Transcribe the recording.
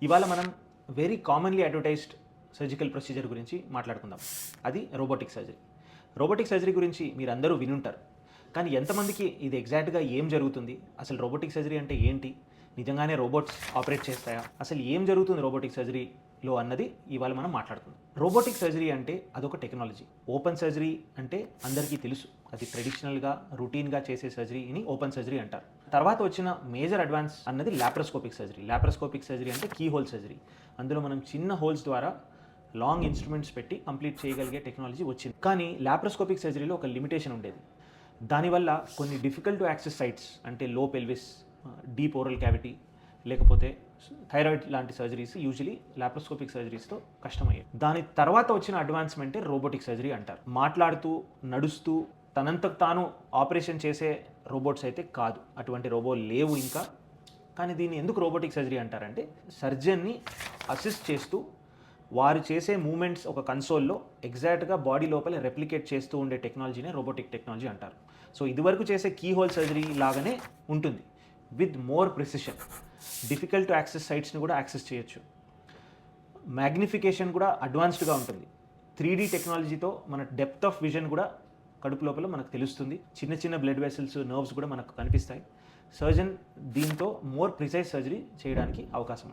ఇవాళ మనం very commonly advertised surgical procedure గురించి మాట్లాడుకుందాం. అది రోబోటిక్ సర్జరీ. రోబోటిక్ సర్జరీ గురించి మీరందరూ వినుంటారు. కానీ ఎంతమందికి ఇది ఎగ్జాక్ట్గా ఏం జరుగుతుంది, అసలు రోబోటిక్ సర్జరీ అంటే ఏంటి, నిజంగానే రోబోట్స్ ఆపరేట్ చేస్తాయా, అసలు ఏం జరుగుతుంది రోబోటిక్ సర్జరీలో అన్నది ఇవాళ మనం మాట్లాడుకుందాం. రోబోటిక్ సర్జరీ అంటే అదొక టెక్నాలజీ. ఓపెన్ సర్జరీ అంటే అందరికీ తెలుసు, అది ట్రెడిషనల్గా రొటీన్గా చేసే సర్జరీని ఓపెన్ సర్జరీ అంటారు. తర్వాత వచ్చిన మేజర్ అడ్వాన్స్ అన్నది లాప్రోస్కోపిక్ సర్జరీ. లాప్రోస్కోపిక్ సర్జరీ అంటే కీ హోల్ సర్జరీ. అందులో మనం చిన్న హోల్స్ ద్వారా లాంగ్ ఇన్స్ట్రుమెంట్స్ పెట్టి కంప్లీట్ చేయగలిగే టెక్నాలజీ వచ్చింది. కానీ లాప్రోస్కోపిక్ సర్జరీలో ఒక లిమిటేషన్ ఉండేది. దానివల్ల కొన్ని డిఫికల్ట్ టు యాక్సెస్ సైట్స్ అంటే లో పెల్విస్, డీప్ ఓరల్ క్యావిటీ, లేకపోతే థైరాయిడ్ లాంటి సర్జరీస్ యూజువలీ లాప్రోస్కోపిక్ సర్జరీస్తో కష్టమయ్యాయి. దాని తర్వాత వచ్చిన అడ్వాన్స్మెంటే రోబోటిక్ సర్జరీ అంటారు. మాట్లాడుతూ నడుస్తూ తనంతకు తాను ఆపరేషన్ చేసే రోబోట్స్ అయితే కాదు, అటువంటి రోబో లేవు ఇంకా. కానీ దీన్ని ఎందుకు రోబోటిక్ సర్జరీ అంటారంటే సర్జన్ని అసిస్ట్ చేస్తూ వారు చేసే మూమెంట్స్ ఒక కన్సోల్లో ఎగ్జాక్ట్గా బాడీ లోపల రెప్లికేట్ చేస్తూ ఉండే టెక్నాలజీనే రోబోటిక్ టెక్నాలజీ అంటారు. సో ఇదివరకు చేసే కీ హోల్ సర్జరీ లాగానే ఉంటుంది, with more precision. Difficult to access సైట్స్ని కూడా యాక్సెస్ చేయొచ్చు. మ్యాగ్నిఫికేషన్ కూడా అడ్వాన్స్డ్గా ఉంటుంది. 3D టెక్నాలజీతో మన డెప్త్ ఆఫ్ విజన్ కూడా కడుపు లోపల మనకు తెలుస్తుంది. చిన్న చిన్న బ్లడ్ వెసల్స్, నర్వ్స్ కూడా మనకు కనిపిస్తాయి. సర్జన్ దీంతో మోర్ ప్రిసైజ్ సర్జరీ చేయడానికి అవకాశం ఉంది.